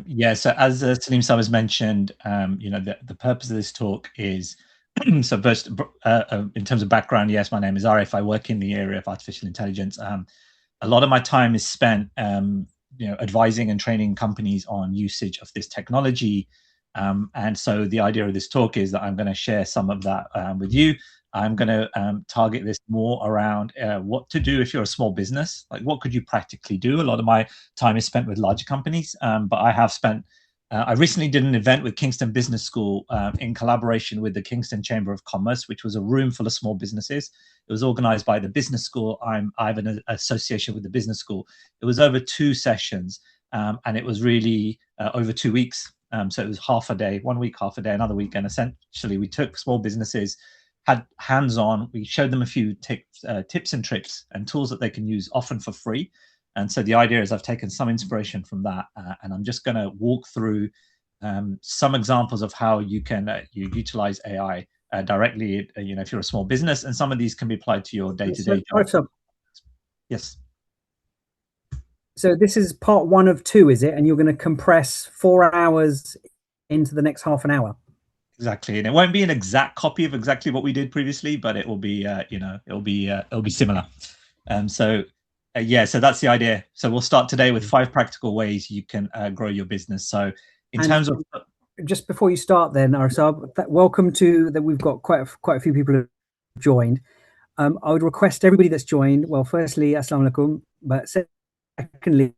Yeah, so as Salim Sab has mentioned, the purpose of this talk is so first, in terms of background, yes, my name is Arif. I work in the area of artificial intelligence. A lot of my time is spent, advising and training companies on usage of this technology. And so the idea of this talk is that I'm going to share some of that with you. I'm going to target this more around what to do if you're a small business. Like, what could you practically do? A lot of my time is spent with larger companies, but I have spent. I recently did an event with Kingston Business School in collaboration with the Kingston Chamber of Commerce, which was a room full of small businesses. It was organized by the business school. I have an association with the business school. It was over 2 sessions, and it was really over 2 weeks. So it was half a day, 1 week, half a day, another week. And essentially, we took small businesses, had hands-on. We showed them a few tips and tricks and tools that they can use, often for free. And so the idea is I've taken some inspiration from that, and I'm just going to walk through some examples of how you can you utilize AI directly, if you're a small business, and some of these can be applied to your day-to-day job. Yes. So this is part 1 of 2, is it? And you're going to compress 4 hours into the next half an hour. Exactly, and it won't be an exact copy of exactly what we did previously, but it will be, it'll be similar. So that's the idea. So we'll start today with 5 practical ways you can grow your business. So terms of, just before you start, then Arsab, welcome to that. We've got quite a few people who have joined. I would request everybody that's joined. Well, firstly, assalamu alaikum, but secondly,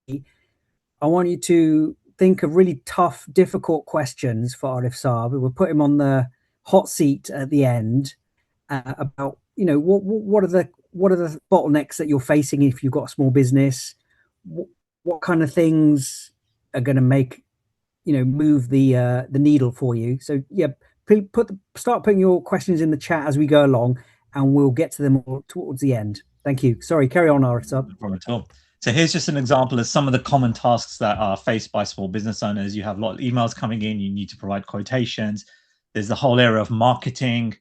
I want you to think of really tough, difficult questions for Arif Saab. We'll put him on the hot seat at the end about, what are the bottlenecks that you're facing if you've got a small business? What kind of things are going to make, move the needle for you? So yeah, start putting your questions in the chat as we go along, and we'll get to them all towards the end. Thank you. Sorry, carry on, Arif Saab. No problem at all. So here's just an example of some of the common tasks that are faced by small business owners. You have a lot of emails coming in. You need to provide quotations. There's the whole area of marketing.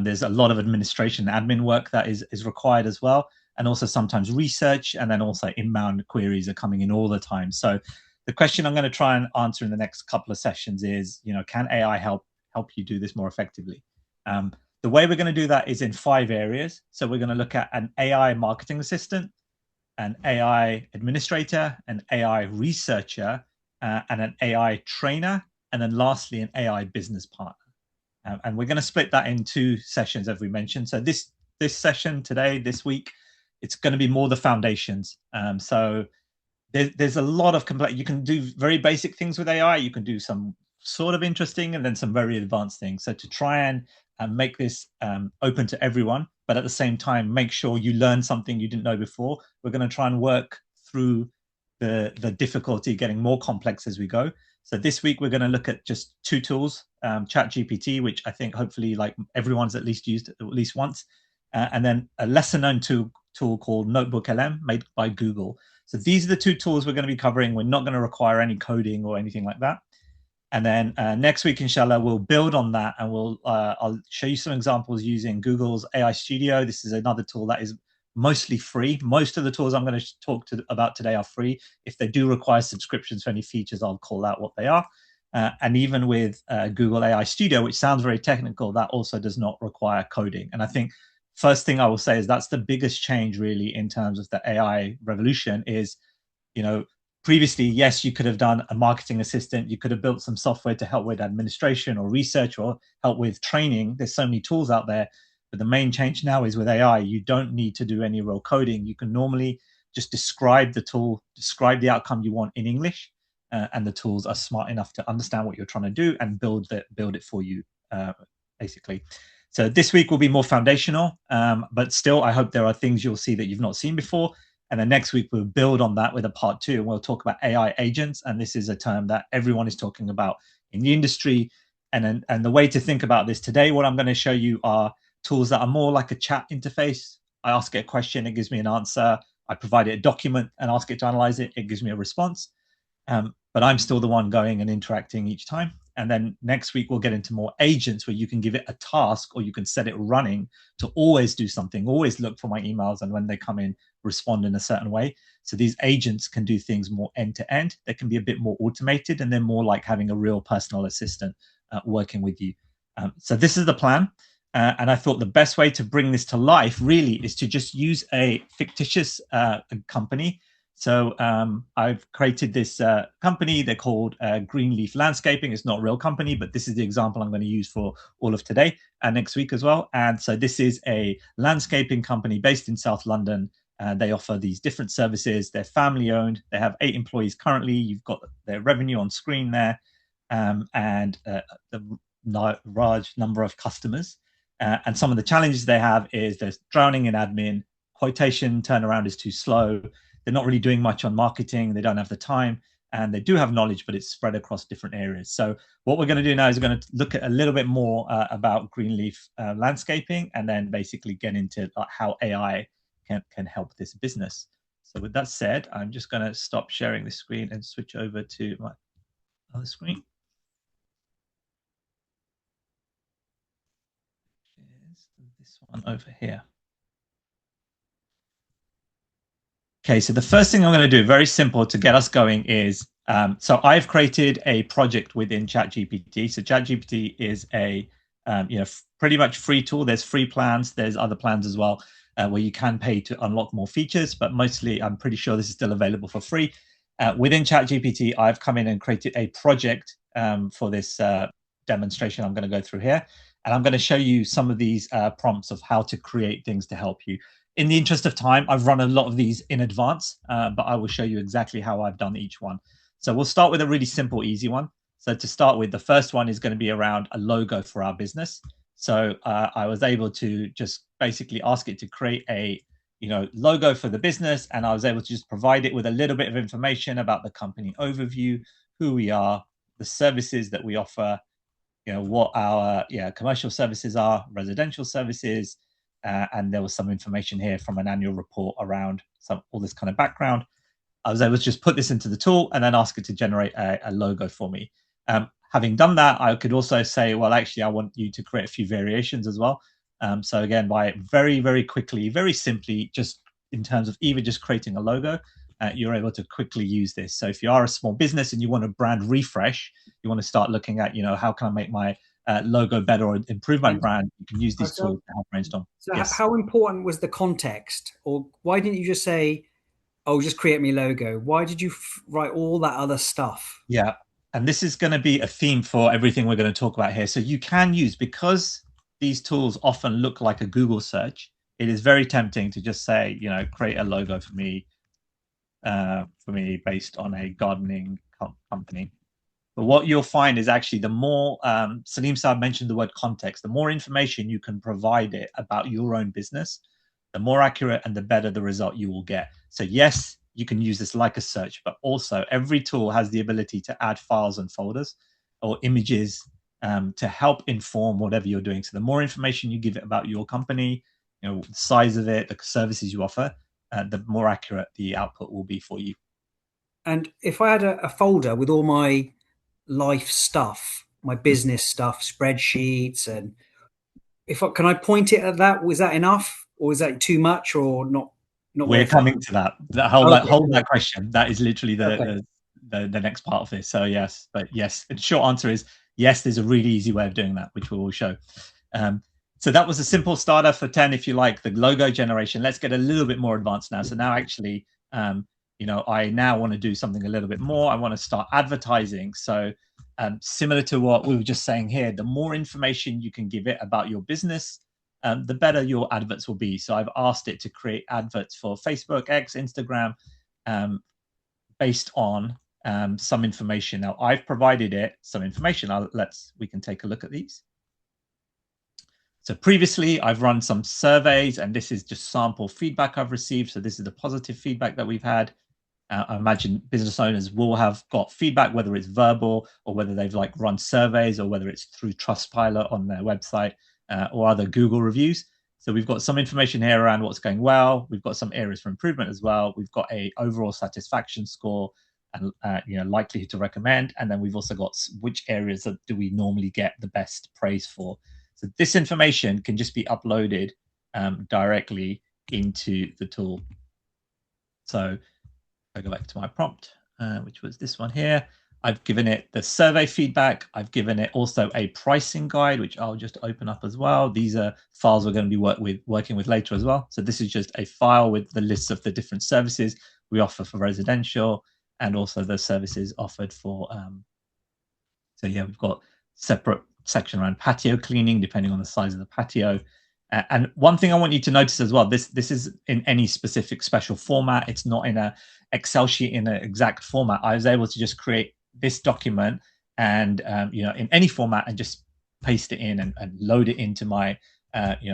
There's a lot of administration, admin work that is required as well. And also sometimes research, and then also inbound queries are coming in all the time. So the question I'm going to try and answer in the next couple of sessions is, can AI help you do this more effectively? The way we're going to do that is in 5 areas. So we're going to look at an AI marketing assistant, an AI administrator, an AI researcher, and an AI trainer, and then lastly, an AI business partner. And we're going to split that in 2 sessions, as we mentioned. So this session today, this week, it's going to be more the foundations. So there's a lot of complex. You can do very basic things with AI. You can do some sort of interesting, and then some very advanced things. So to try and make this open to everyone, but at the same time, make sure you learn something you didn't know before. We're going to try and work through the difficulty, getting more complex as we go. So this week, we're going to look at just 2 tools, ChatGPT, which I think hopefully like everyone's at least used at least once, and then a lesser known tool called Notebook LM made by Google. So these are the 2 tools we're going to be covering. We're not going to require any coding or anything like that. And then next week, inshallah, we'll build on that, and I'll show you some examples using Google's AI Studio. This is another tool that is mostly free. Most of the tools I'm going to talk about today are free. If they do require subscriptions for any features, I'll call out what they are. And even with Google AI Studio, which sounds very technical, that also does not require coding. And I think first thing I will say is that's the biggest change really in terms of the AI revolution is, previously, yes, you could have done a marketing assistant. You could have built some software to help with administration or research or help with training. There's so many tools out there. But the main change now is with AI, you don't need to do any real coding. You can normally just describe the tool, describe the outcome you want in English, and the tools are smart enough to understand what you're trying to do and build it for you, basically. So this week will be more foundational, but still, I hope there are things you'll see that you've not seen before. And then next week, we'll build on that with a part 2, and we'll talk about AI agents. And this is a term that everyone is talking about in the industry. And the way to think about this today, what I'm going to show you are tools that are more like a chat interface. I ask it a question, it gives me an answer. I provide it a document and ask it to analyze it. It gives me a response. But I'm still the one going and interacting each time. And then next week, we'll get into more agents where you can give it a task, or you can set it running to always do something, always look for my emails. And when they come in, respond in a certain way. So these agents can do things more end to end. They can be a bit more automated, and they're more like having a real personal assistant working with you. So this is the plan. And I thought the best way to bring this to life really is to just use a fictitious company. So I've created this company. They're called Greenleaf Landscaping. It's not a real company, but this is the example I'm going to use for all of today and next week as well. And so this is a landscaping company based in South London. They offer these different services. They're family owned. They have 8 employees currently. You've got their revenue on screen there, and the large number of customers. And some of the challenges they have is there's drowning in admin, quotation turnaround is too slow. They're not really doing much on marketing. They don't have the time, and they do have knowledge, but it's spread across different areas. So what we're going to do now is we're going to look at a little bit more about Greenleaf landscaping, and then basically get into how AI can help this business. So with that said, I'm just going to stop sharing the screen and switch over to my other screen. This one over here. Okay, so the first thing I'm going to do, very simple to get us going, is so I've created a project within ChatGPT. So ChatGPT is a pretty much free tool. There's free plans. There's other plans as well where you can pay to unlock more features, but mostly I'm pretty sure this is still available for free. Within ChatGPT, I've come in and created a project for this demonstration I'm going to go through here. And I'm going to show you some of these prompts of how to create things to help you. In the interest of time, I've run a lot of these in advance, but I will show you exactly how I've done each one. So we'll start with a really simple, easy one. So to start with, the first one is going to be around a logo for our business. So I was able to just basically ask it to create a logo for the business, and I was able to just provide it with a little bit of information about the company overview, who we are, the services that we offer, what our commercial services are, residential services, and there was some information here from an annual report around all this kind of background. I was able to just put this into the tool and then ask it to generate a logo for me. Having done that, I could also say, well, actually, I want you to create a few variations as well. So again, by very, very quickly, very simply, just in terms of even just creating a logo, you're able to quickly use this. So if you are a small business and you want a brand refresh, you want to start looking at, how can I make my logo better or improve my brand, you can use these tools to help brainstorm. So yes. How important was the context? Or why didn't you just say, oh, just create me a logo? Why did you write all that other stuff? Yeah. And this is going to be a theme for everything we're going to talk about here. So you can use, because these tools often look like a Google search, it is very tempting to just say, create a logo for me based on a gardening company. But what you'll find is actually the more, Salim Saab mentioned the word context, the more information you can provide it about your own business, the more accurate and the better the result you will get. So yes, you can use this like a search, but also every tool has the ability to add files and folders or images to help inform whatever you're doing. So the more information you give it about your company, the size of it, the services you offer, the more accurate the output will be for you. And if I had a folder with all my life stuff, my business stuff, spreadsheets, and can I point it at that? Was that enough, or is that too much, or not? We're coming to that. Hold that question. That is literally the next part of this. So yes, but yes, the short answer is yes. There's a really easy way of doing that, which we will show. So that was a simple starter for 10, if you like, the logo generation. Let's get a little bit more advanced now. So now actually, I now want to do something a little bit more. I want to start advertising. So similar to what we were just saying here, the more information you can give it about your business, the better your adverts will be. So I've asked it to create adverts for Facebook, X, Instagram, based on some information. Now I've provided it some information. We can take a look at these. So previously I've run some surveys, and this is just sample feedback I've received. So this is the positive feedback that we've had. I imagine business owners will have got feedback, whether it's verbal or whether they've run surveys or whether it's through Trustpilot on their website or other Google reviews. So we've got some information here around what's going well. We've got some areas for improvement as well. We've got a overall satisfaction score and likelihood to recommend. And then we've also got which areas do we normally get the best praise for. So this information can just be uploaded directly into the tool. So I go back to my prompt, which was this one here. I've given it the survey feedback. I've given it also a pricing guide, which I'll just open up as well. These are files we're going to be working with later as well. So this is just a file with the lists of the different services we offer for residential and also the services offered for. So yeah, we've got separate section around patio cleaning, depending on the size of the patio. And one thing I want you to notice as well, this is in any specific special format. It's not in a Excel sheet in an exact format. I was able to just create this document and in any format and just paste it in and load it into my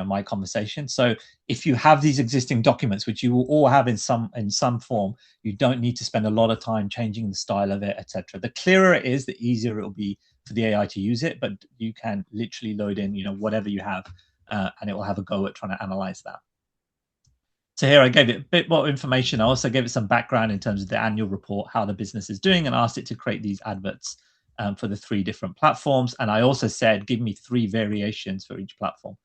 my conversation. So if you have these existing documents, which you will all have in some form, you don't need to spend a lot of time changing the style of it, etc. The clearer it is, the easier it will be for the AI to use it. But you can literally load in whatever you have, and it will have a go at trying to analyze that. So here I gave it a bit more information. I also gave it some background in terms of the annual report, how the business is doing, and asked it to create these adverts for the 3 different platforms. And I also said, give me 3 variations for each platform.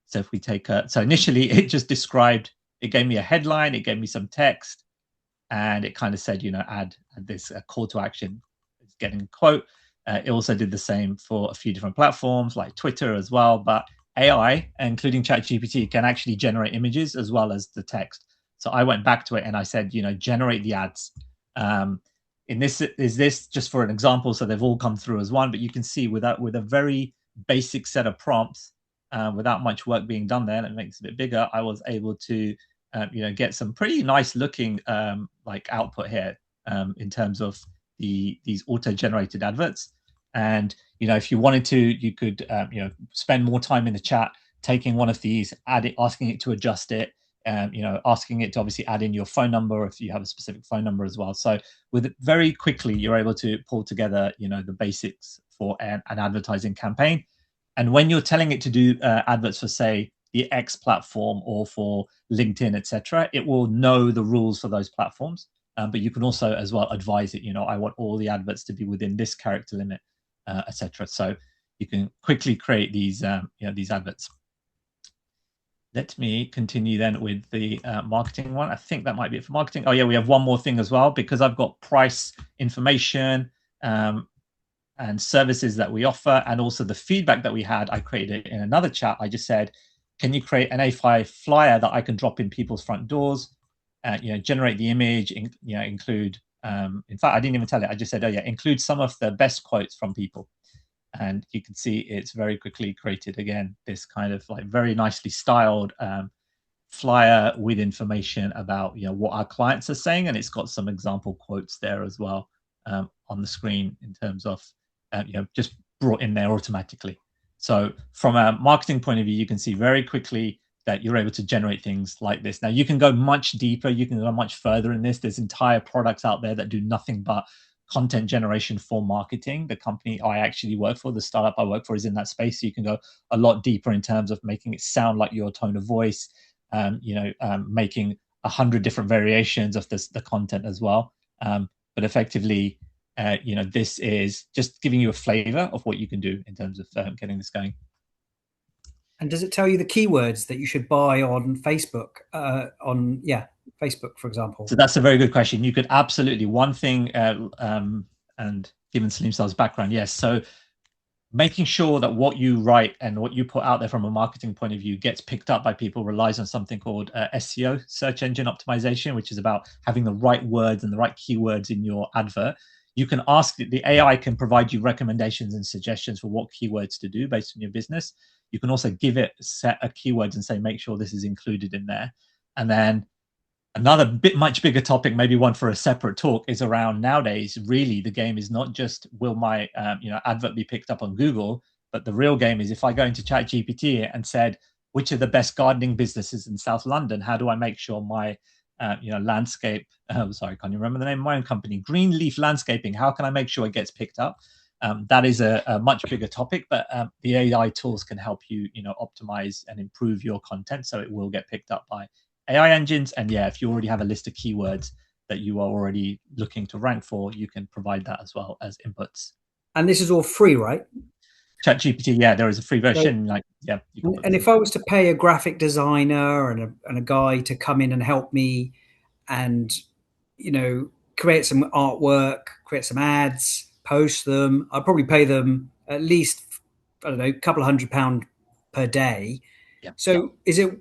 So if we take so initially it just described, it gave me a headline, it gave me some text, and it kind of said, add this call to action. It's getting a quote. It also did the same for a few different platforms like Twitter as well. But AI, including ChatGPT, can actually generate images as well as the text. So I went back to it and I said, generate the ads. In this is this just for an example, so they've all come through as one, but you can see with a very basic set of prompts, without much work being done there, and it makes it a bit bigger, I was able to get some pretty nice looking like output here in terms of these auto-generated adverts. And if you wanted to, you could spend more time in the chat taking one of these, asking it to adjust it, asking it to obviously add in your phone number if you have a specific phone number as well. So with it, very quickly you're able to pull together the basics for an advertising campaign. And when you're telling it to do adverts for, say, the X platform or for LinkedIn, etc., it will know the rules for those platforms. But you can also as well advise it, I want all the adverts to be within this character limit, etc. So you can quickly create these these adverts. Let me continue then with the marketing one. I think that might be it for marketing. Oh yeah, we have one more thing as well, because I've got price information and services that we offer, and also the feedback that we had. I created in another chat. I just said, can you create an A5 flyer that I can drop in people's front doors? Generate the image, include, in fact, I didn't even tell it. I just said, oh yeah, include some of the best quotes from people. And you can see it's very quickly created, again, this kind of like very nicely styled flyer with information about, what our clients are saying. And it's got some example quotes there as well on the screen in terms of, just brought in there automatically. So from a marketing point of view, you can see very quickly that you're able to generate things like this. Now you can go much deeper, you can go much further in this. There's entire products out there that do nothing but content generation for marketing. The company I actually work for, the startup I work for, is in that space. So you can go a lot deeper in terms of making it sound like your tone of voice, making 100 different variations of the content as well. But effectively, this is just giving you a flavor of what you can do in terms of getting this going. And does it tell you the keywords that you should buy on Facebook? Facebook, for example. So that's a very good question. You could absolutely, one thing, and given Salim Sal's background, yes. So making sure that what you write and what you put out there from a marketing point of view gets picked up by people relies on something called SEO, search engine optimization, which is about having the right words and the right keywords in your advert. You can ask, the AI can provide you recommendations and suggestions for what keywords to do based on your business. You can also give it a set of keywords and say, make sure this is included in there. And then another much bigger topic, maybe one for a separate talk, is around nowadays, really the game is not just will my advert be picked up on Google, but the real game is if I go into ChatGPT and said, which are the best gardening businesses in South London, how do I make sure my landscape, sorry, can't you remember the name of my own company, Greenleaf Landscaping, how can I make sure it gets picked up? That is a much bigger topic, but the AI tools can help you, optimize and improve your content so it will get picked up by AI engines. And yeah, if you already have a list of keywords that you are already looking to rank for, you can provide that as well as inputs. And this is all free, right? ChatGPT, yeah, there is a free version. And if I was to pay a graphic designer and a guy to come in and help me and create some artwork, create some ads, post them. I'd probably pay them at least, I don't know, a couple of £100 per day. Yeah. So is it?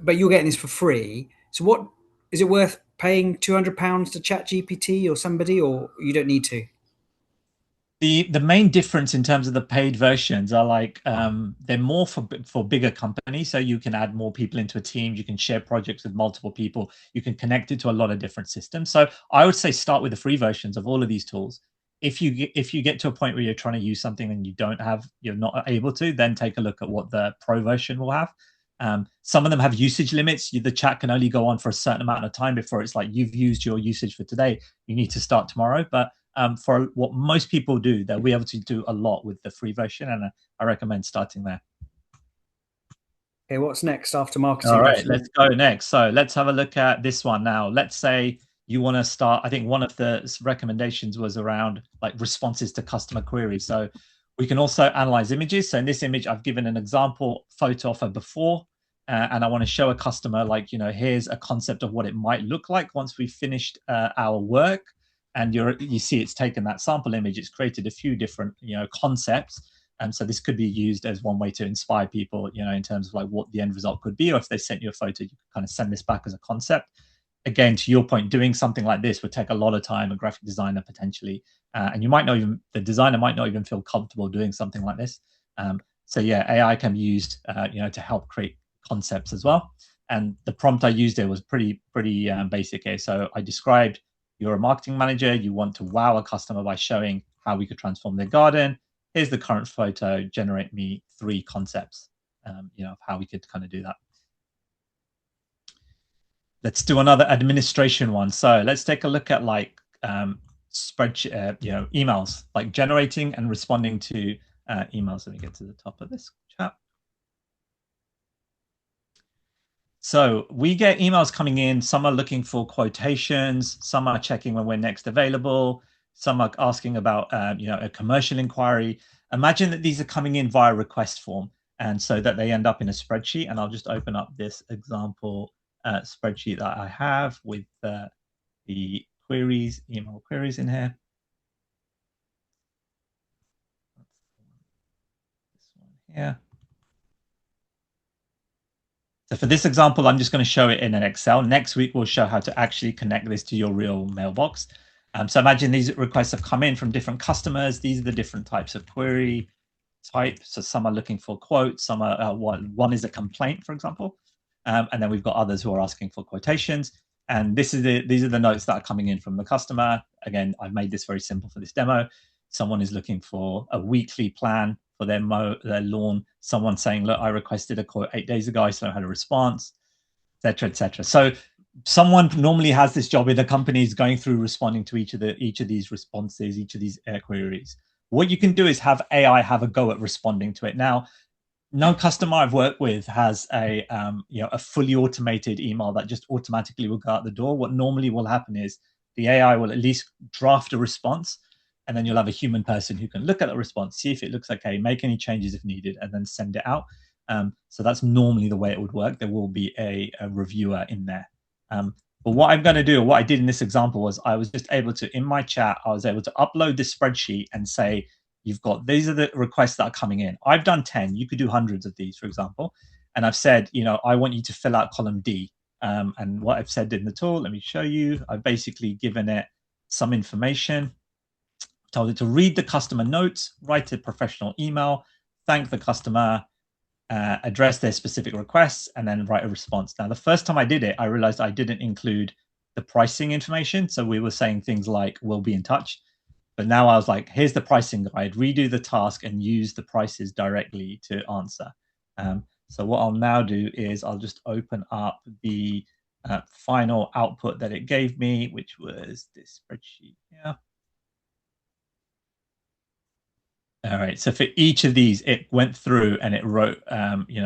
But you're getting this for free. So what is it worth paying £200 to ChatGPT or somebody, or you don't need to? The main difference in terms of the paid versions are like they're more for bigger companies, so you can add more people into a team, you can share projects with multiple people, you can connect it to a lot of different systems. So I would say start with the free versions of all of these tools. If you get to a point where you're trying to use something and you're not able to, then take a look at what the pro version will have. Some of them have usage limits. The chat can only go on for a certain amount of time before it's like you've used your usage for today. You need to start tomorrow. But for what most people do, they'll be able to do a lot with the free version, and I recommend starting there. Okay, what's next after marketing? All right, let's go next. So let's have a look at this one now. Let's say you want to start. I think one of the recommendations was around like responses to customer queries. So we can also analyze images. So in this image, I've given an example photo of a before, and I want to show a customer like, here's a concept of what it might look like once we've finished our work. And you see it's taken that sample image, it's created a few different, concepts. And so this could be used as one way to inspire people, in terms of like what the end result could be. Or if they sent you a photo, you could kind of send this back as a concept. Again, to your point, doing something like this would take a lot of time, a graphic designer potentially. And the designer might not even feel comfortable doing something like this. So yeah, AI can be used, to help create concepts as well. And the prompt I used there was pretty basic here. So I described, you're a marketing manager, you want to wow a customer by showing how we could transform their garden. Here's the current photo, generate me 3 concepts, of how we could kind of do that. Let's do another administration one. So let's take a look at like spreadsheet, emails, like generating and responding to emails. Let me get to the top of this chat. So we get emails coming in. Some are looking for quotations. Some are checking when we're next available. Some are asking about, a commercial inquiry. Imagine that these are coming in via request form, and so that they end up in a spreadsheet. And I'll just open up this example spreadsheet that I have with the queries, email queries in here. This one here. So for this example, I'm just going to show it in an Excel. Next week, we'll show how to actually connect this to your real mailbox. So imagine these requests have come in from different customers. These are the different types of query types. So some are looking for quotes. Some are one is a complaint, for example. And then we've got others who are asking for quotations. And these are the notes that are coming in from the customer. Again, I've made this very simple for this demo. Someone is looking for a weekly plan for their lawn. Someone saying, look, I requested a quote 8 days ago, I still haven't had a response, etc., etc. So someone normally has this job in the company is going through responding to each of these responses, each of these queries. What you can do is have AI have a go at responding to it. Now, no customer I've worked with has a fully automated email that just automatically will go out the door. What normally will happen is the AI will at least draft a response, and then you'll have a human person who can look at the response, see if it looks okay, make any changes if needed, and then send it out. So that's normally the way it would work. There will be a reviewer in there. But what I'm going to do, what I did in this example was I was just able to, in my chat, I was able to upload this spreadsheet and say, these are the requests that are coming in. I've done 10. You could do hundreds of these, for example. And I've said, I want you to fill out column D. And what I've said in the tool, let me show you. I've basically given it some information, told it to read the customer notes, write a professional email, thank the customer, address their specific requests, and then write a response. Now, the first time I did it, I realized I didn't include the pricing information. So we were saying things like, we'll be in touch. But now I was like, here's the pricing guide, redo the task and use the prices directly to answer. So what I'll now do is I'll just open up the final output that it gave me, which was this spreadsheet here. All right, so for each of these, it went through and it wrote,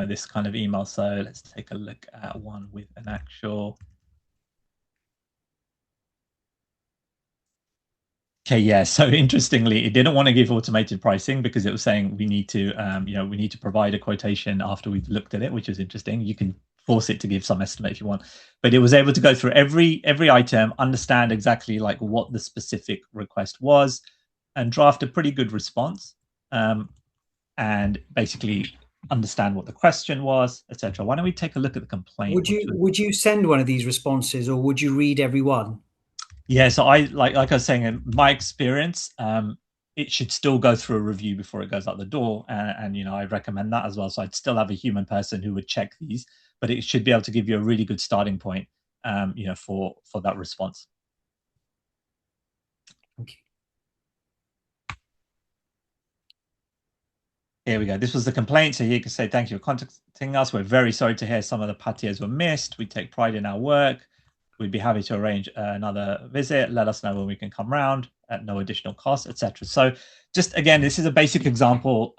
this kind of email. So let's take a look at one with an actual. Okay, yeah. So interestingly, it didn't want to give automated pricing because it was saying we need to, we need to provide a quotation after we've looked at it, which is interesting. You can force it to give some estimate if you want. But it was able to go through every item, understand exactly like what the specific request was, and draft a pretty good response, and basically understand what the question was, etc. Why don't we take a look at the complaint? Would you send one of these responses, or would you read every one? Yeah, so I like I was saying, in my experience, it should still go through a review before it goes out the door, and I recommend that as well. So I'd still have a human person who would check these, but it should be able to give you a really good starting point, for that response. Thank you. Here we go. This was the complaint. So you can say, thank you for contacting us. We're very sorry to hear some of the patios were missed. We take pride in our work. We'd be happy to arrange another visit. Let us know when we can come round at no additional cost, etc. So just again, this is a basic example.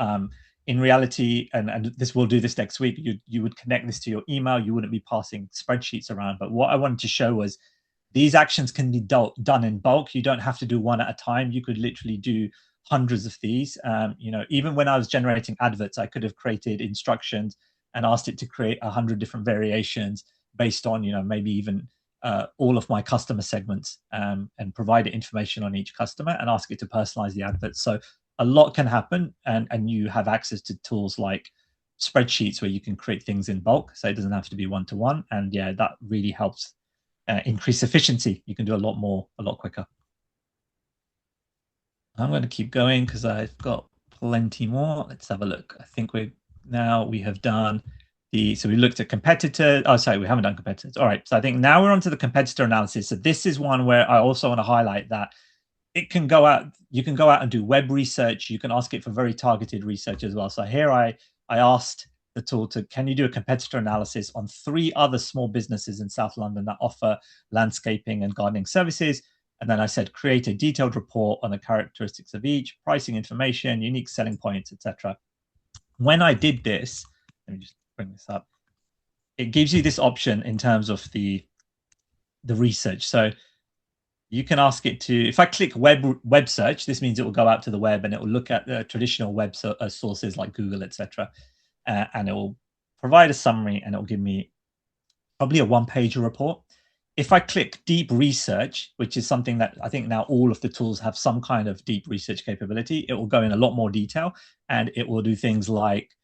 In reality, and this will do this next week, you would connect this to your email. You wouldn't be passing spreadsheets around. But what I wanted to show was these actions can be done in bulk. You don't have to do one at a time. You could literally do hundreds of these. Even when I was generating adverts, I could have created instructions and asked it to create 100 different variations based on, maybe even all of my customer segments, and provide information on each customer and ask it to personalize the adverts. So a lot can happen, and you have access to tools like spreadsheets where you can create things in bulk. So it doesn't have to be one-to-one. And yeah, that really helps increase efficiency. You can do a lot more, a lot quicker. I'm going to keep going because I've got plenty more. Let's have a look. I think we have done so we looked at competitors. Oh, sorry, we haven't done competitors. All right. So I think now we're onto the competitor analysis. So this is one where I also want to highlight that you can go out and do web research. You can ask it for very targeted research as well. So here I asked the tool can you do a competitor analysis on 3 other small businesses in South London that offer landscaping and gardening services? And then I said, create a detailed report on the characteristics of each, pricing information, unique selling points, etc. When I did this, let me just bring this up. It gives you this option in terms of the research. So you can ask it to, if I click web search, this means it will go out to the web and it will look at the traditional web sources like Google, etc. And it will provide a summary, and it will give me probably a 1-page report. If I click deep research, which is something that I think now all of the tools have some kind of deep research capability, it will go in a lot more detail, and it will do things like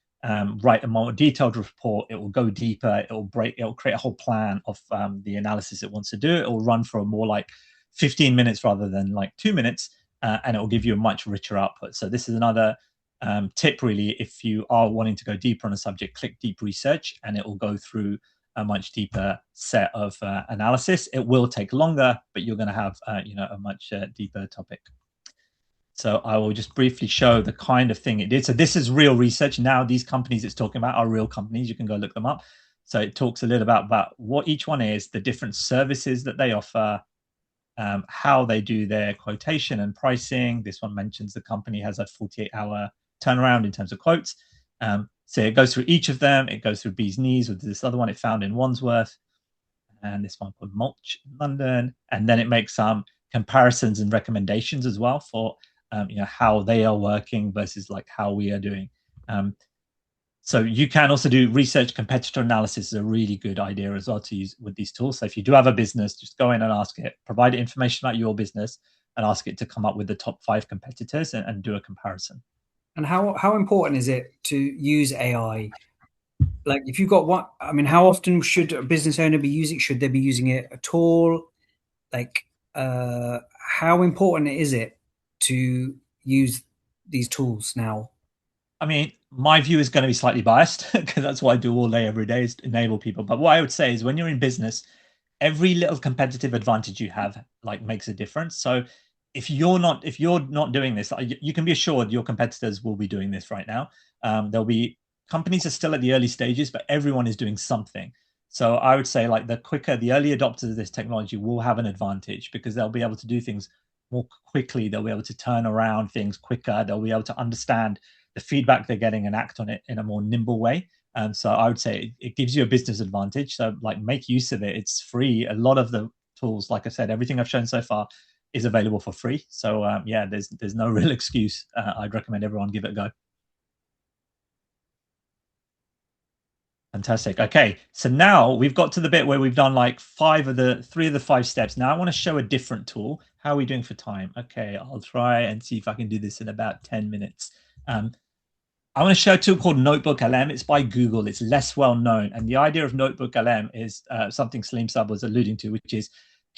write a more detailed report. It will go deeper. It will create a whole plan of the analysis it wants to do. It will run for more like 15 minutes rather than like 2 minutes, and it will give you a much richer output. So this is another tip, really. If you are wanting to go deeper on a subject, click deep research, and it will go through a much deeper set of analysis. It will take longer, but you're going to have a much deeper topic. So I will just briefly show the kind of thing it did. So this is real research. Now these companies it's talking about are real companies. You can go look them up. So it talks a little about what each one is, the different services that they offer, how they do their quotation and pricing. This one mentions the company has a 48-hour turnaround in terms of quotes. So it goes through each of them. It goes through Bee's Knees with this other one it found in Wandsworth, and this one called Mulch in London. And then it makes some comparisons and recommendations as well for how they are working versus like how we are doing. So you can also do research. Competitor analysis is a really good idea as well to use with these tools. So if you do have a business, just go in and ask it, provide information about your business, and ask it to come up with the top 5 competitors and do a comparison. And how important is it to use AI? Like, if you've got one, I mean, how often should a business owner be using? Should they be using it at all? Like, how important is it to use these tools now? I mean, my view is going to be slightly biased because that's what I do all day, every day, is enable people. But what I would say is, when you're in business, every little competitive advantage you have like makes a difference. So if you're not doing this, you can be assured your competitors will be doing this right now. There'll be companies are still at the early stages, but everyone is doing something. So I would say, like, the early adopters of this technology will have an advantage because they'll be able to do things more quickly. They'll be able to turn around things quicker. They'll be able to understand the feedback they're getting and act on it in a more nimble way. So I would say it gives you a business advantage. So like, make use of it. It's free. A lot of the tools, like I said, everything I've shown so far is available for free. So yeah, there's no real excuse. I'd recommend everyone give it a go. Fantastic. Okay, so now we've got to the bit where we've done like three of the 5 steps. Now I want to show a different tool. How are we doing for time? Okay, I'll try and see if I can do this in about 10 minutes. I want to show a tool called Notebook LM. It's by Google. It's less well known. And the idea of Notebook LM is something Slim Sub was alluding to, which is,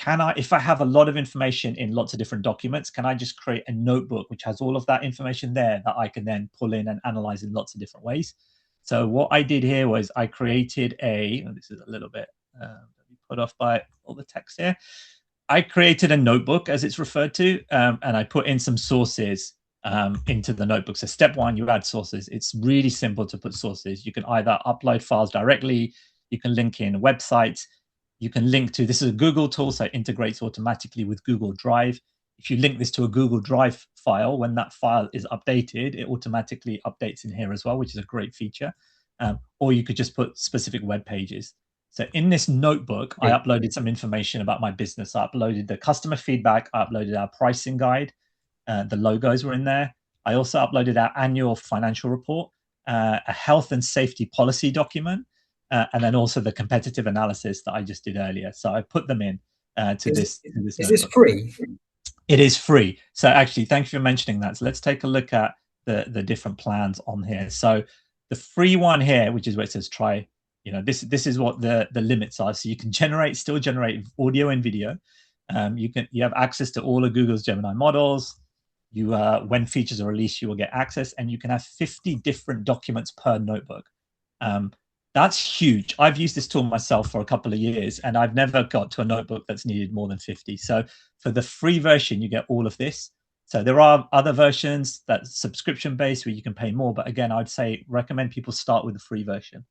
if I have a lot of information in lots of different documents, can I just create a notebook which has all of that information there that I can then pull in and analyze in lots of different ways? So what I did here was I created this is a little bit put off by all the text here. I created a notebook, as it's referred to, and I put in some sources into the notebook. So step 1, you add sources. It's really simple to put sources. You can either upload files directly, you can link in websites, you can link to, this is a Google tool, so it integrates automatically with Google Drive. If you link this to a Google Drive file, when that file is updated, it automatically updates in here as well, which is a great feature. Or you could just put specific web pages. So in this notebook, I uploaded some information about my business. I uploaded the customer feedback. I uploaded our pricing guide. The logos were in there. I also uploaded our annual financial report, a health and safety policy document, and then also the competitive analysis that I just did earlier. So I put them in to this Is notebook. this free? It is free. So actually, thank you for mentioning that. So let's take a look at the different plans on here. So the free one here, which is where it says try, this is what the limits are. So you can still generate audio and video. You have access to all of Google's Gemini models. When features are released, you will get access, and you can have 50 different documents per notebook. That's huge. I've used this tool myself for a couple of years, and I've never got to a notebook that's needed more than 50. So for the free version, you get all of this. So there are other versions that's subscription based where you can pay more. But again, I'd say recommend people start with the free version.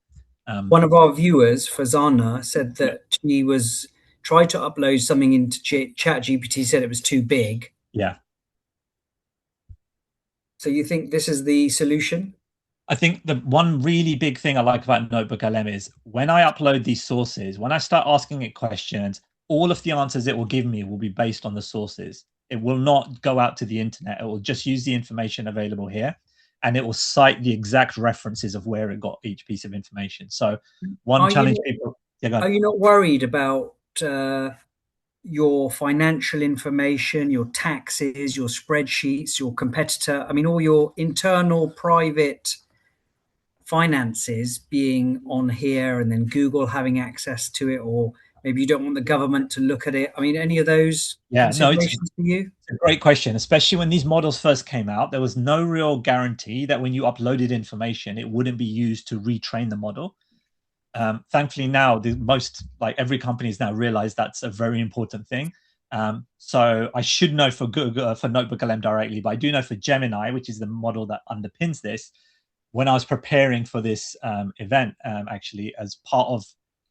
One of our viewers, Fazana, said that she tried to upload something into Chat GPT, said it was too big. Yeah. So you think this is the solution? I think the one really big thing I like about Notebook LM is when I upload these sources, when I start asking it questions, all of the answers it will give me will be based on the sources. It will not go out to the internet. It will just use the information available here, and it will cite the exact references of where it got each piece of information. So one challenge people... Yeah, are you not worried about your financial information, your taxes, your spreadsheets, your competitor? I mean, all your internal private finances being on here, and then Google having access to it, or maybe you don't want the government to look at it. I mean, any of those considerations for you? It's a great question, especially when these models first came out. There was no real guarantee that when you uploaded information, it wouldn't be used to retrain the model. Thankfully now, every company has now realized that's a very important thing. So I should know for Google, for Notebook LM directly, but I do know for Gemini, which is the model that underpins this. When I was preparing for this event, actually, as part of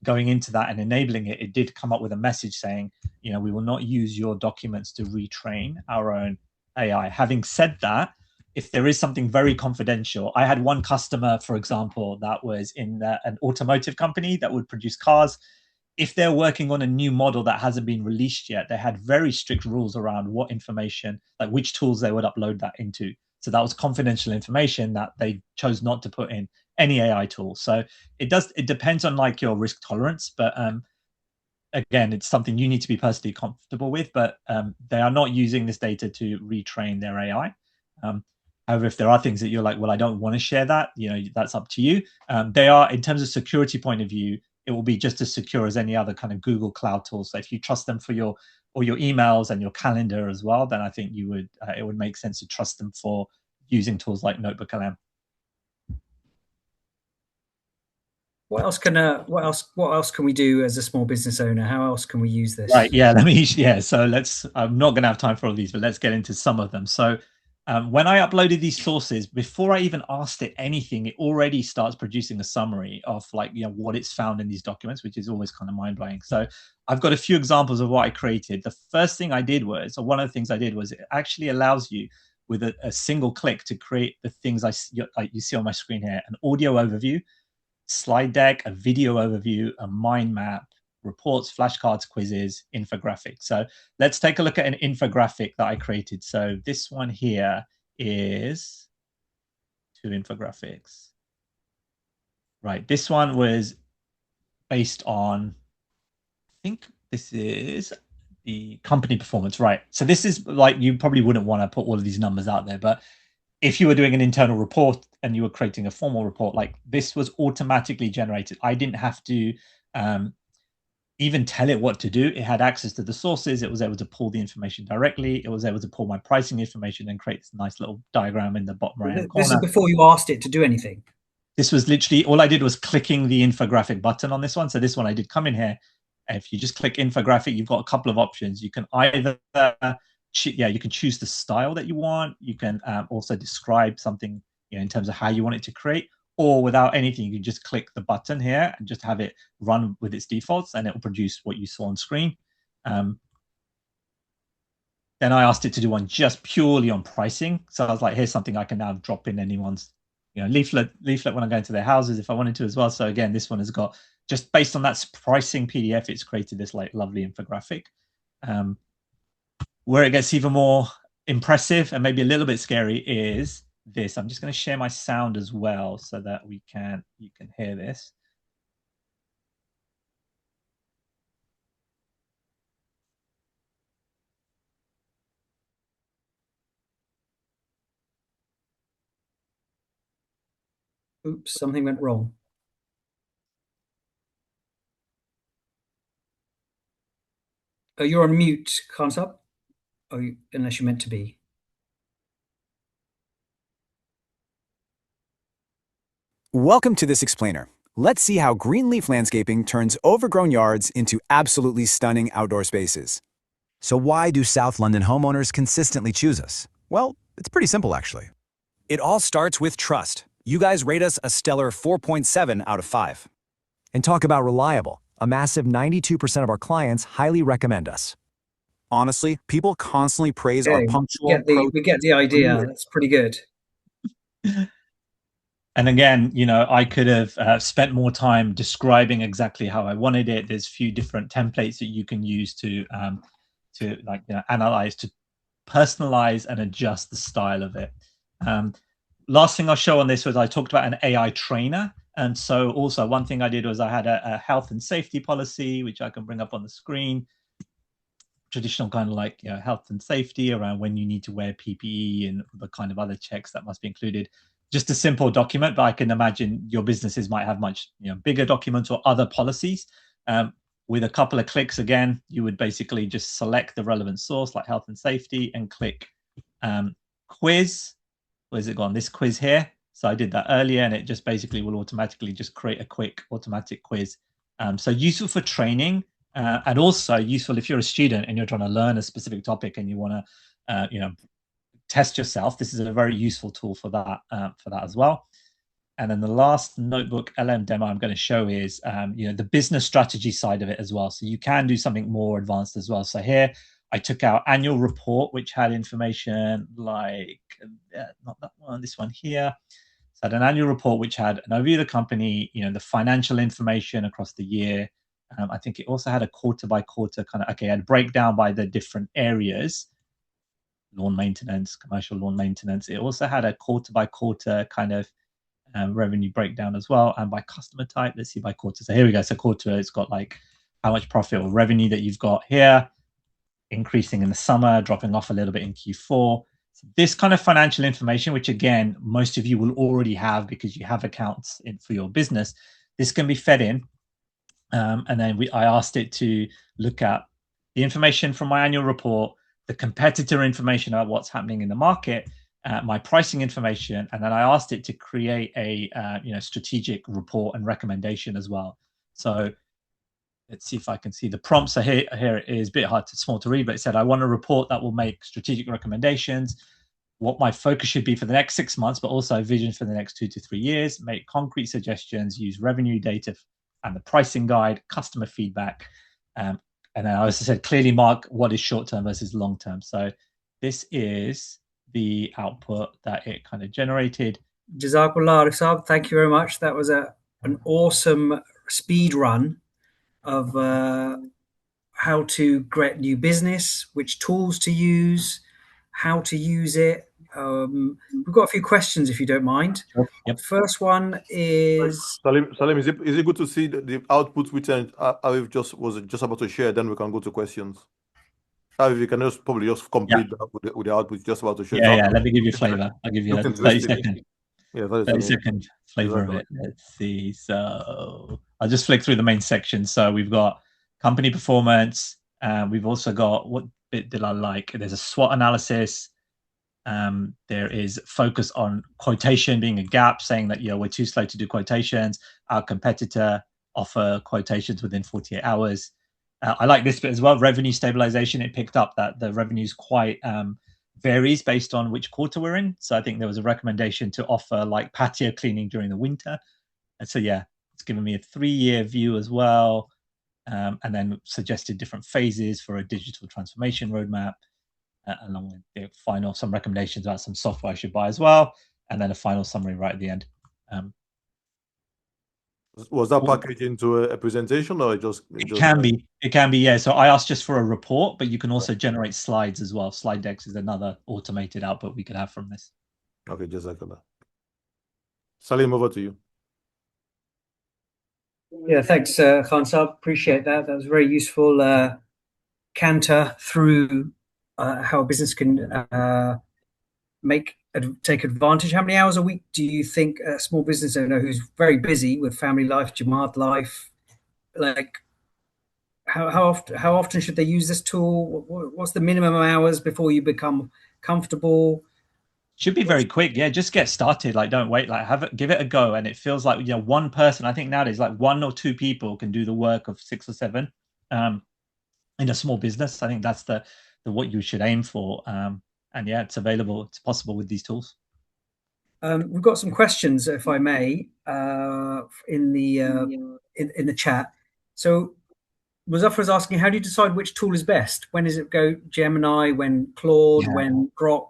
going into that and enabling it, it did come up with a message saying, we will not use your documents to retrain our own AI. Having said that, if there is something very confidential, I had one customer, for example, that was in an automotive company that would produce cars. If they're working on a new model that hasn't been released yet, they had very strict rules around what information, like which tools they would upload that into. So that was confidential information that they chose not to put in any AI tool. So it depends on like your risk tolerance, but again, it's something you need to be personally comfortable with, but they are not using this data to retrain their AI. However, if there are things that you're like, well, I don't want to share that, that's up to you. They are, in terms of security point of view, it will be just as secure as any other kind of Google Cloud tool. So if you trust them for your emails and your calendar as well, then I think it would make sense to trust them for using tools like Notebook LM. What else can we do as a small business owner? How else can we use this? Right. Yeah. So I'm not going to have time for all these, but let's get into some of them. So when I uploaded these sources, before I even asked it anything, it already starts producing a summary of what it's found in these documents, which is always kind of mind blowing. So I've got a few examples of what I created. The first thing I did was, or one of the things I did was, it actually allows you with a single click to create the things you see on my screen here: an audio overview, slide deck, a video overview, a mind map, reports, flashcards, quizzes, infographics. So let's take a look at an infographic that I created. So this one here is 2 infographics. Right. This one was based on, I think this is the company performance. Right. So this is like, you probably wouldn't want to put all of these numbers out there, but if you were doing an internal report and you were creating a formal report, like this was automatically generated. I didn't have to um, even tell it what to do. It had access to the sources. It was able to pull the information directly. It was able to pull my pricing information and create this nice little diagram in the bottom right hand This is corner. before you asked it to do anything. This was literally all I did was clicking the infographic button on this one. So this one I did come in here. If you just click infographic, you've got a couple of options. You can either, you can choose the style that you want. You can also describe something, in terms of how you want it to create, or without anything, you can just click the button here and just have it run with its defaults, and it will produce what you saw on screen. Then I asked it to do one just purely on pricing. So I was like, here's something I can now drop in anyone's leaflet when I go into their houses if I wanted to as well. So again, this one has got, just based on that pricing PDF, it's created this like lovely infographic. Where it gets even more impressive and maybe a little bit scary is this. I'm just going to share my sound as well so that you can hear this. Oops, something went wrong. Oh, you're on mute, can't up? Oh, unless you're meant to be. Welcome to this explainer. Let's see how Greenleaf Landscaping turns overgrown yards into absolutely stunning outdoor spaces. So why do South London homeowners consistently choose us? Well, it's pretty simple actually. It all starts with trust. You guys rate us a stellar 4.7 out of 5. And talk about reliable. A massive 92% of our clients highly recommend us. Honestly, people constantly praise our punctual. We get the idea. That's pretty good. And again, I could have spent more time describing exactly how I wanted it. There's a few different templates that you can use to analyze, to personalize and adjust the style of it. Last thing I'll show on this was I talked about an AI trainer. And so also one thing I did was I had a health and safety policy, which I can bring up on the screen. Traditional kind of like health and safety around when you need to wear PPE and the kind of other checks that must be included. Just a simple document, but I can imagine your businesses might have much bigger documents or other policies. With a couple of clicks, again, you would basically just select the relevant source like health and safety and click quiz. Where's it gone? This quiz here. So I did that earlier, and it just basically will automatically just create a quick automatic quiz. So useful for training, and also useful if you're a student and you're trying to learn a specific topic and you want to, test yourself. This is a very useful tool for that as well. And then the last notebook LM demo I'm going to show is, the business strategy side of it as well. So you can do something more advanced as well. So here I took our annual report, which had information like, not that one, this one here. So I had an annual report, which had an overview of the company, the financial information across the year. I think it also had a quarter by quarter kind of, I had breakdown by the different areas. Lawn maintenance, commercial lawn maintenance. It also had a quarter by quarter kind of revenue breakdown as well, and by customer type. Let's see by quarter. So here we go. So quarter, it's got like how much profit or revenue that you've got here, increasing in the summer, dropping off a little bit in Q4. So this kind of financial information, which again, most of you will already have because you have accounts for your business, this can be fed in. And then I asked it to look at the information from my annual report, the competitor information about what's happening in the market, my pricing information, and then I asked it to create a strategic report and recommendation as well. So let's see if I can see the prompt. So here it is, a bit small to read, but it said, I want a report that will make strategic recommendations, what my focus should be for the next 6 months, but also vision for the next 2 to 3 years, make concrete suggestions, use revenue data and the pricing guide, customer feedback. And then I also said, clearly mark what is short-term versus long-term. So this is the output that it kind of generated. Jazakallah, Arif Saab. Thank you very much. That was an awesome speed run of how to create new business, which tools to use, how to use it, We've got a few questions, if you don't mind. Yep. First one is Salim, is it good to see the output which Arif was just about to share? Then we can go to questions. Arif, you can probably just complete that with the output just about to share. Yeah. Let me give you a flavor. I'll give you a 30-second. Yeah, 30-second flavor of it. Let's see. So I'll just flick through the main section. So we've got company performance. We've also got, what bit did I like? There's a SWOT analysis. There is focus on quotation being a gap, saying that, we're too slow to do quotations. Our competitor offer quotations within 48 hours. I like this bit as well. Revenue stabilization. It picked up that the revenue's quite varies based on which quarter we're in. So I think there was a recommendation to offer like patio cleaning during the winter. And so, it's given me a 3-year view as well. And then suggested different phases for a digital transformation roadmap, along with the some recommendations about some software I should buy as well. And then a final summary right at the end. Was that packaged into a presentation, or it can be, yeah. So I asked just for a report, but you can also generate slides as well. Slide decks is another automated output we could have from this. Okay, just like that. Salim, over to you. Yeah, thanks, Khan Saab. Appreciate that. That was very useful canter through how a business can take advantage. How many hours a week do you think a small business owner who's very busy with family life, Jamaat life, like how often should they use this tool? What's the minimum hours before you become comfortable? Should be very quick. Yeah, just get started. Like, don't wait. Like, give it a go. And it feels like, one person. I think nowadays, like 1 or 2 people can do the work of 6 or 7 in a small business. I think that's the what you should aim for. And it's available. It's possible with these tools. We've got some questions, if I may, in the chat. So Muzaffar is asking, how do you decide which tool is best? When does it go Gemini? When Claude? When Grok?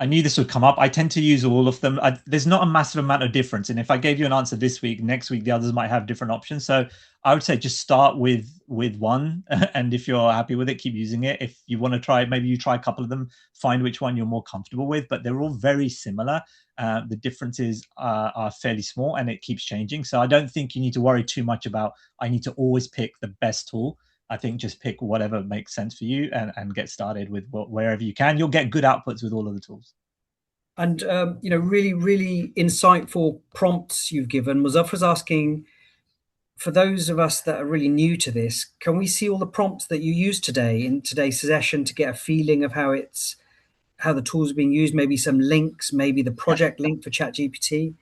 I knew this would come up. I tend to use all of them. There's not a massive amount of difference. And if I gave you an answer this week, next week, the others might have different options. So I would say just start with one. And if you're happy with it, keep using it. If you want to try it, maybe you try a couple of them, find which one you're more comfortable with. But they're all very similar. The differences are fairly small, and it keeps changing. So I don't think you need to worry too much about, I need to always pick the best tool. I think just pick whatever makes sense for you and get started with wherever you can. You'll get good outputs with all of the tools. And, really, really insightful prompts you've given. Muzaffar's asking, for those of us that are really new to this, can we see all the prompts that you used today in today's session to get a feeling of how the tools are being used? Maybe some links, maybe the project link for ChatGPT.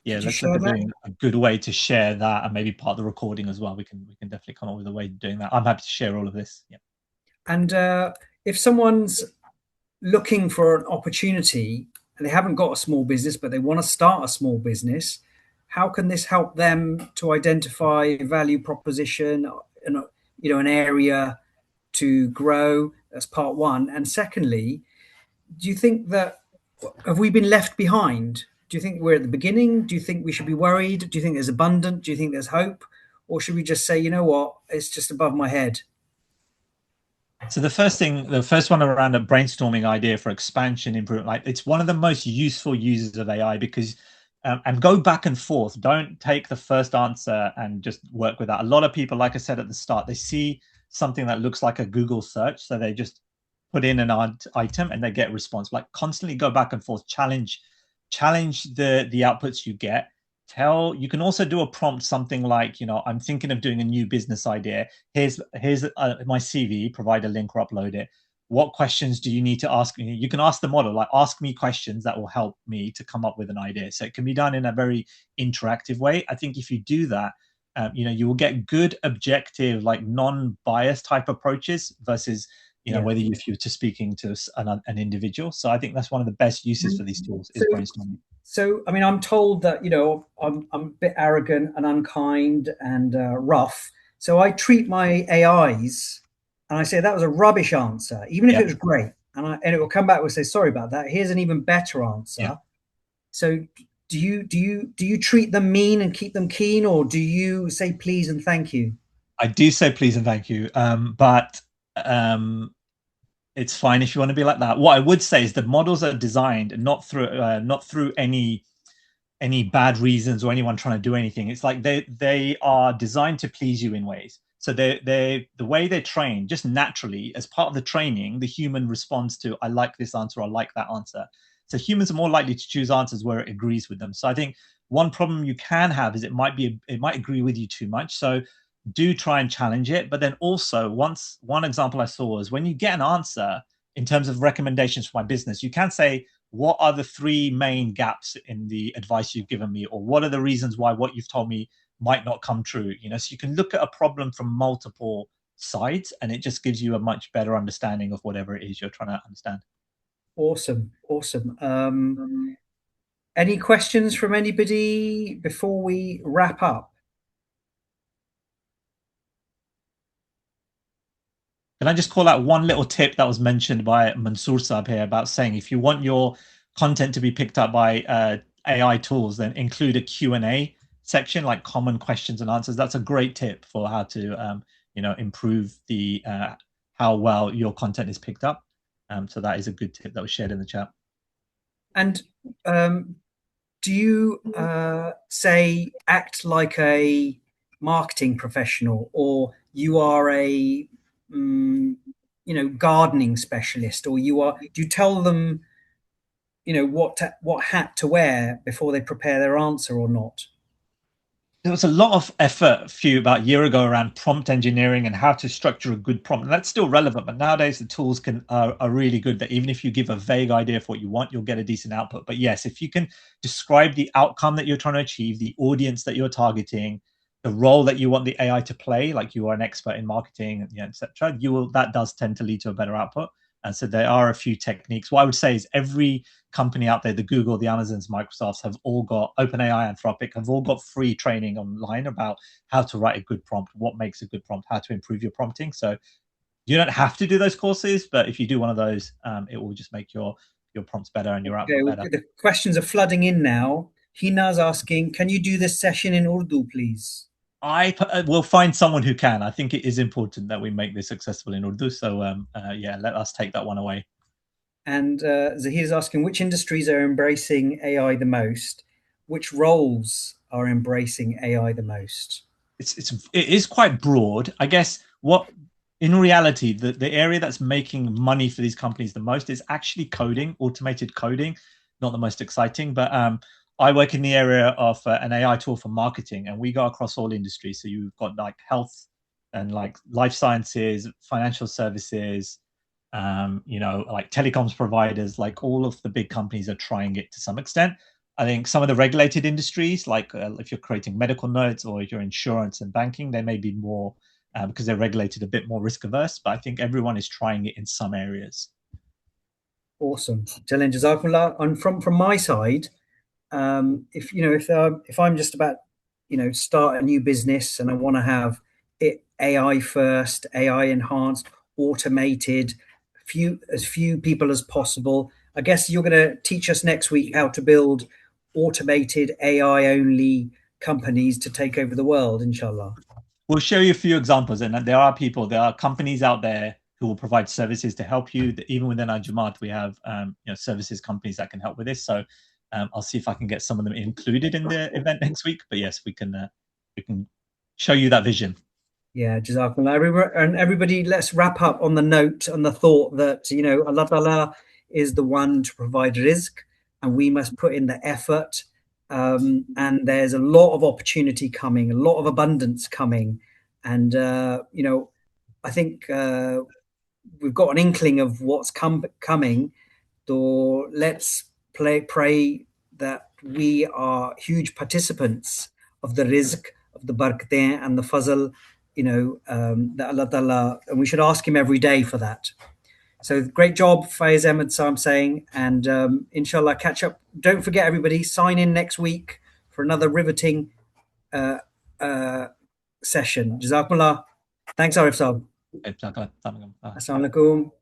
Yeah, let's look at doing a good way to share that, and maybe part of the recording as well. We can definitely come up with a way of doing that. I'm happy to share all of this. Yeah. And if someone's looking for an opportunity and they haven't got a small business, but they want to start a small business, how can this help them to identify value proposition and an area to grow? That's part one. And secondly, do you think that have we been left behind? Do you think we're at the beginning? Do you think we should be worried? Do you think there's abundance? Do you think there's hope? Or should we just say, you know what, it's just above my head? So the first one around a brainstorming idea for expansion, improvement, like it's one of the most useful uses of AI because, and go back and forth. Don't take the first answer and just work with that. A lot of people, like I said at the start, they see something that looks like a Google search. So they just put in an item and they get a response. Like constantly go back and forth, challenge the outputs you get. You can also do a prompt, something like, I'm thinking of doing a new business idea. Here's my CV, provide a link or upload it. What questions do you need to ask me? You can ask the model, like, ask me questions that will help me to come up with an idea. So it can be done in a very interactive way. I think if you do that, you will get good, objective, like non-biased type approaches versus whether if you're speaking to an individual. So I think that's one of the best uses for these tools is brainstorming. So, I mean, I'm told that, I'm a bit arrogant and unkind and rough. So I treat my AIs and I say that was a rubbish answer, even if it was great. And it will come back and say, sorry about that. Here's an even better answer. Yeah. So do you treat them mean and keep them keen, or do you say please and thank you? I do say please and thank you. But It's fine if you want to be like that. What I would say is the models are designed not through any bad reasons or anyone trying to do anything. It's like they are designed to please you in ways. So they the way they're trained, just naturally, as part of the training, the human responds to I like this answer, I like that answer. So humans are more likely to choose answers where it agrees with them. So I think one problem you can have is it might agree with you too much. So do try and challenge it. But then also, one example I saw was when you get an answer in terms of recommendations for my business, you can say, what are the three main gaps in the advice you've given me, or what are the reasons why what you've told me might not come true? So you can look at a problem from multiple sides, and it just gives you a much better understanding of whatever it is you're trying to understand. Awesome. Any questions from anybody before we wrap up? Can I just call out one little tip that was mentioned by Mansoor Saab here about saying if you want your content to be picked up by AI tools, then include a Q&A section, like common questions and answers. That's a great tip for how to improve the how well your content is picked up. So that is a good tip that was shared in the chat. And do you say act like a marketing professional, or you are a gardening specialist, or do you tell them what hat to wear before they prepare their answer or not? There was a lot of effort about a year ago around prompt engineering and how to structure a good prompt, and that's still relevant. But nowadays, the tools are really good. That even if you give a vague idea of what you want, you'll get a decent output. But yes, if you can describe the outcome that you're trying to achieve, the audience that you're targeting, the role that you want the AI to play, like you are an expert in marketing, etc., that does tend to lead to a better output. And so there are a few techniques. What I would say is every company out there, the Google, the Amazons, Microsofts, have all got OpenAI, Anthropic, have all got free training online about how to write a good prompt, what makes a good prompt, how to improve your prompting. So you don't have to do those courses, but if you do one of those, it will just make your prompts better and your output better. The questions are flooding in now. Hina's asking, can you do this session in Urdu, please? I will find someone who can. I think it is important that we make this accessible in Urdu. So yeah, let us take that one away. And Zahir is asking, which industries are embracing AI the most? Which roles are embracing AI the most? It is quite broad. I guess in reality, the area that's making money for these companies the most is actually coding, automated coding, not the most exciting. But I work in the area of an AI tool for marketing, and we go across all industries. So you've got like health and like life sciences, financial services, like telecoms providers, like all of the big companies are trying it to some extent. I think some of the regulated industries, like if you're creating medical notes or if you're insurance and banking, they may be more because they're regulated a bit more risk averse. But I think everyone is trying it in some areas. Awesome, Jalen, Jazakumullah. And from my side, if I'm just about start a new business and I want to have it AI first, AI enhanced, automated, as few people as possible. I guess you're going to teach us next week how to build automated AI only companies to take over the world, inshallah. We'll show you a few examples, and there are companies out there who will provide services to help you. Even within our Jamaat, we have services companies that can help with this. So I'll see if I can get some of them included in the event next week. But yes, we can show you that vision. Yeah, Jazakumullah. And everybody, let's wrap up on the thought that, Allah Ta'ala is the one to provide rizq, and we must put in the effort. And there's a lot of opportunity coming, a lot of abundance coming. And, I think we've got an inkling of what's coming. So let's pray that we are huge participants of the rizq, of the barakateh and the fazl, that Allah Ta'ala, and we should ask him every day for that. So great job, Faiz Ahmed, so I'm saying, and inshallah catch up. Don't forget, everybody, sign in next week for another riveting session. Jazakumullah. Thanks, Arif Saab. Assalamu alaikum.